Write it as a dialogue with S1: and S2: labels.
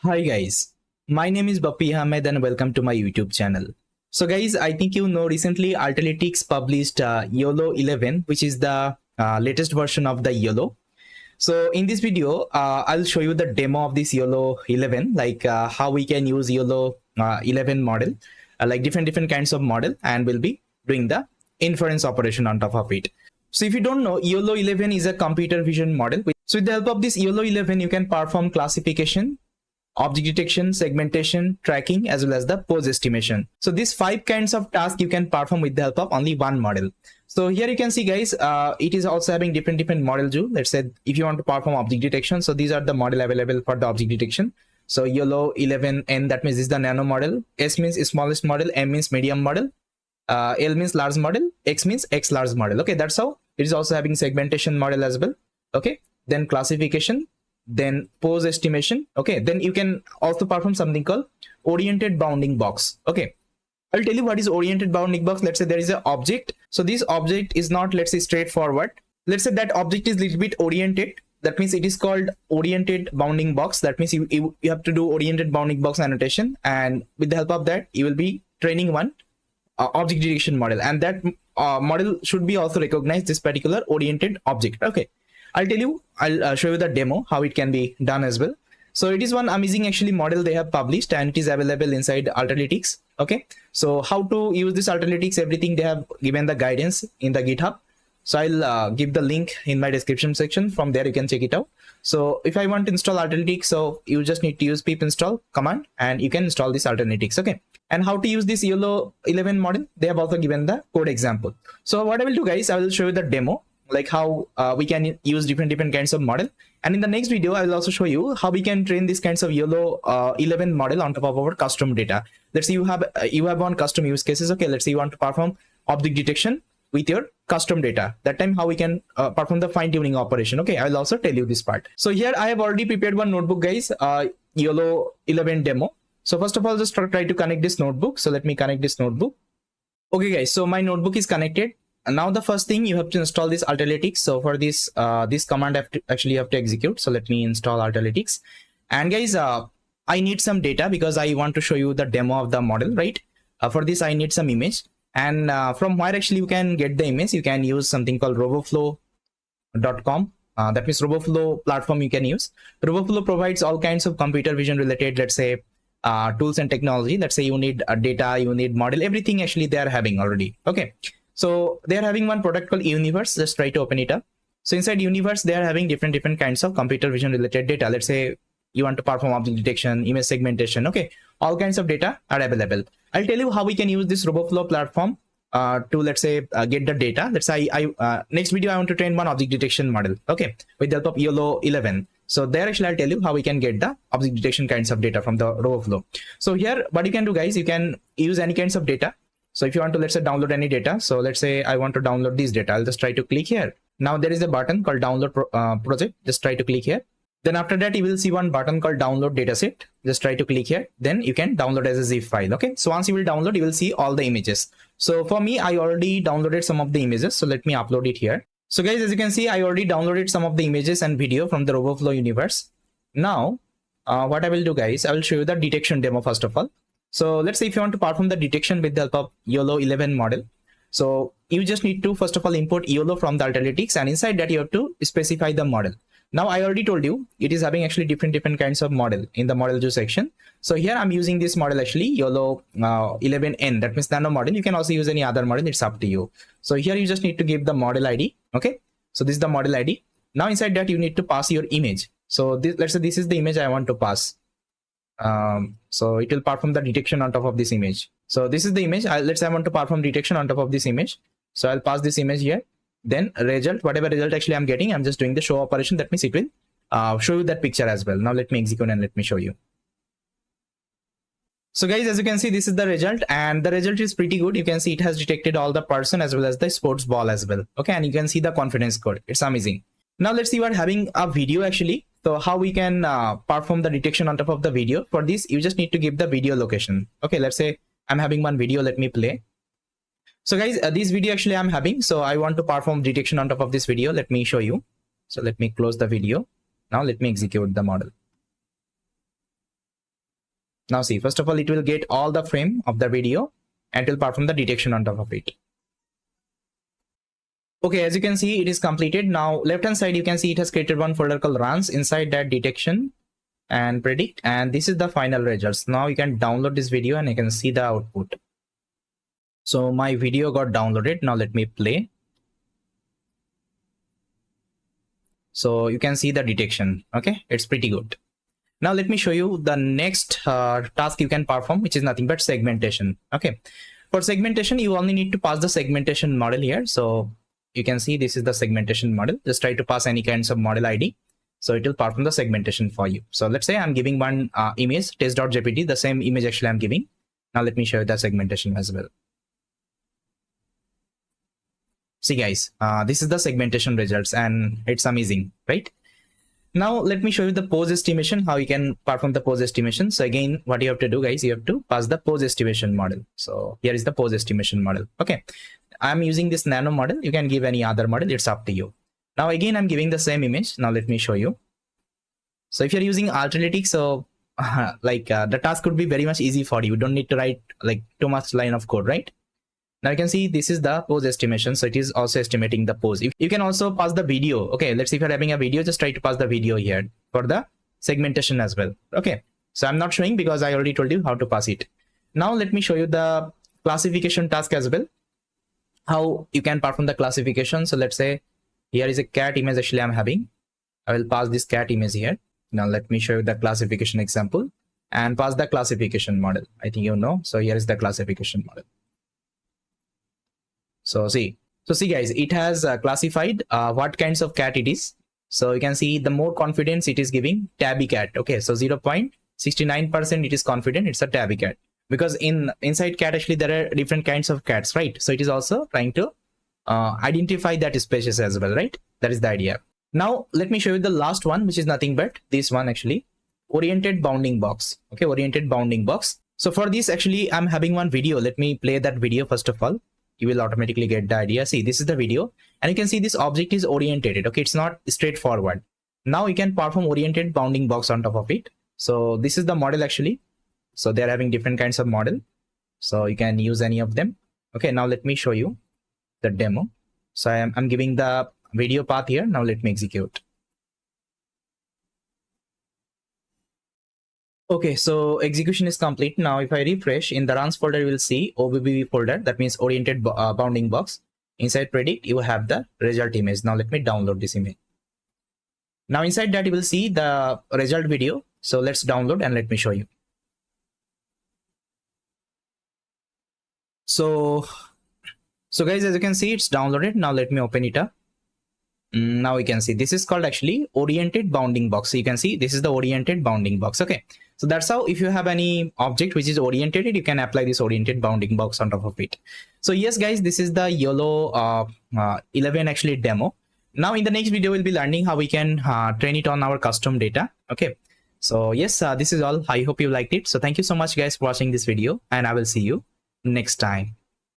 S1: Hi guys, my name is Bappy Ahmed and welcome to my YouTube channel. So guys, I think you know recently Alterytics published YOLO11, which is the latest version of the YOLO. So in this video, I'll show you the demo of this YOLO11, like how we can use YOLO11 model, like different kinds of model, and we'll be doing the inference operation on top of it. So if you don't know, YOLO11 is a computer vision model. So with the help of this YOLO11, you can perform classification, object detection, segmentation, tracking, as well as the pose estimation. So these 5 kinds of tasks you can perform with the help of only one model. So here you can see guys, it is also having different models too. Let's say if you want to perform object detection, so these are the model available for the object detection. So YOLO11N, that means this is the nano model, S means smallest model, M means medium model, L means large model, X means X large model. Okay, that's how it is also having segmentation model as well. Okay, then classification, then pose estimation. Okay, then you can also perform something called oriented bounding box. Okay, I'll tell you what is oriented bounding box. Let's say there is an object. So this object is not, let's say, straightforward. Let's say that object is a little bit oriented. That means it is called oriented bounding box. That means you have to do oriented bounding box annotation, and with the help of that you will be training one object detection model, and that model should be also recognize this particular oriented object. Okay, I'll show you the demo how it can be done as well. So it is one amazing actually model they have published, and it is available inside Alterytics. Okay, so how to use this Alterytics, everything they have given the guidance in the GitHub. So I'll give the link in my description section. From there you can check it out. So if I want to install Alterytics, so you just need to use pip install command and you can install this Alterytics. Okay, and how to use this YOLO11 model, they have also given the code example. So what I will do guys, I will show you the demo, like how we can use different kinds of model, and in the next video I will also show you how we can train these kinds of YOLO11 model on top of our custom data. Let's say you have one custom use cases. Okay, let's say you want to perform object detection with your custom data. That time how we can perform the fine-tuning operation. Okay, I will also tell you this part. So here I have already prepared one notebook guys, YOLO11 demo. So first of all, just try to connect this notebook. So let me connect this notebook. Okay guys, so my notebook is connected. And now the first thing, you have to install this Alterytics. So for this this command you have to execute. So let me install Alterytics. And guys, I need some data because I want to show you the demo of the model, right? For this I need some image, and from where actually you can get the image, you can use something called roboflow.com. That means RoboFlow platform you can use. RoboFlow provides all kinds of computer vision related, let's say, tools and technology. Let's say you need data, you need model, everything actually they are having already. Okay, so they are having one product called Universe. Let's try to open it up. So inside Universe, they are having different kinds of computer vision related data. Let's say you want to perform object detection, image segmentation. Okay, all kinds of data are available. I'll tell you how we can use this RoboFlow platform to, let's say, get the data. Let's say next video I want to train one object detection model. Okay, with the help of YOLO11. So there actually I'll tell you how we can get the object detection kinds of data from the RoboFlow. So here what you can do guys, you can use any kinds of data. So if you want to, let's say, download any data, so let's say I want to download this data, I'll just try to click here. Now there is a button called download project. Just try to click here. Then after that you will see one button called download dataset. Just try to click here. Then you can download as a zip file. Okay, so once you will download, you will see all the images. So for me, I already downloaded some of the images, so let me upload it here. So guys, as you can see, I already downloaded some of the images and video from the RoboFlow universe. Now what I will do guys, I will show you the detection demo first of all. So let's say if you want to perform the detection with the help of YOLO11 model, so you just need to first of all import YOLO from the Alterytics, and inside that you have to specify the model. Now I already told you it is having actually different kinds of model in the model view section. So here I'm using this model actually YOLO11N, that means nano model. You can also use any other model, it's up to you. So here you just need to give the model ID. Okay, so this is the model ID. Now inside that you need to pass your image. So this, let's say this is the image I want to pass. So it will perform the detection on top of this image. So this is the image. Let's say I want to perform detection on top of this image. So I'll pass this image here. Then result, whatever result actually I'm getting, I'm just doing the show operation. That means it will show you that picture as well. Now let me execute and let me show you. So guys, as you can see, this is the result, and the result is pretty good. You can see it has detected all the person as well as the sports ball as well. Okay, and you can see the confidence code. It's amazing. Now let's see, we're having a video actually. So how we can perform the detection on top of the video. For this, you just need to give the video location. Okay, let's say I'm having one video. Let me play. So guys, this video actually I'm having. So I want to perform detection on top of this video. Let me show you. So let me close the video. Now let me execute the model. Now see, first of all, it will get all the frame of the video and it will perform the detection on top of it. Okay, as you can see, it is completed. Now left hand side, you can see it has created one folder called runs. Inside that, detection and predict, and this is the final results. Now you can download this video and you can see the output. So my video got downloaded. Now let me play. So you can see the detection. Okay, it's pretty good. Now let me show you the next task you can perform, which is nothing but segmentation. Okay, for segmentation, you only need to pass the segmentation model here. So you can see this is the segmentation model. Just try to pass any kinds of model ID. So it will perform the segmentation for you. So let's say I'm giving one image, test.jpg, the same image actually I'm giving. Now let me show you the segmentation as well. See guys, this is the segmentation results and it's amazing, right? Now let me show you the pose estimation, how you can perform the pose estimation. So again, what you have to do guys, you have to pass the pose estimation model. So here is the pose estimation model. Okay, I'm using this nano model. You can give any other model, it's up to you. Now again, I'm giving the same image. Now let me show you. So if you're using Alterytics, so the task could be very much easy for you. You don't need to write like too much line of code, right? Now you can see this is the pose estimation. So it is also estimating the pose. You can also pass the video. Okay, let's see if you're having a video, just try to pass the video here for the segmentation as well. Okay, so I'm not showing because I already told you how to pass it. Now let me show you the classification task as well, how you can perform the classification. So let's say here is a cat image actually I'm having. I will pass this cat image here. Now let me show you the classification example and pass the classification model. I think you know. So here is the classification model. So see guys, it has classified what kinds of cat it is. So you can see the more confidence it is giving tabby cat. Okay, so 0.69% it is confident it's a tabby cat, because inside cat actually there are different kinds of cats, right? So it is also trying to identify that species as well, right? That is the idea. Now let me show you the last one, which is nothing but this one actually, oriented bounding box. Okay, oriented bounding box. So for this actually I'm having one video. Let me play that video first of all. You will automatically get the idea. See, this is the video and you can see this object is orientated. Okay, it's not straightforward. Now you can perform oriented bounding box on top of it. So this is the model actually. So they're having different kinds of model. So you can use any of them. Okay, now let me show you the demo. So I'm giving the video path here. Now let me execute. Okay, so execution is complete. Now if I refresh, in the runs folder you will see OBB folder, that means oriented bounding box. Inside predict you have the result image. Now let me download this image. Now inside that you will see the result video. So let's download and let me show you. So guys, as you can see, it's downloaded. Now let me open it up. Now we can see this is called actually oriented bounding box. So you can see this is the oriented bounding box. Okay, so that's how if you have any object which is oriented, you can apply this oriented bounding box on top of it. So yes guys, this is the YOLO 11 actually demo. Now in the next video we'll be learning how we can train it on our custom data. Okay, so yes, this is all. I hope you liked it. So thank you so much guys for watching this video and I will see you next time.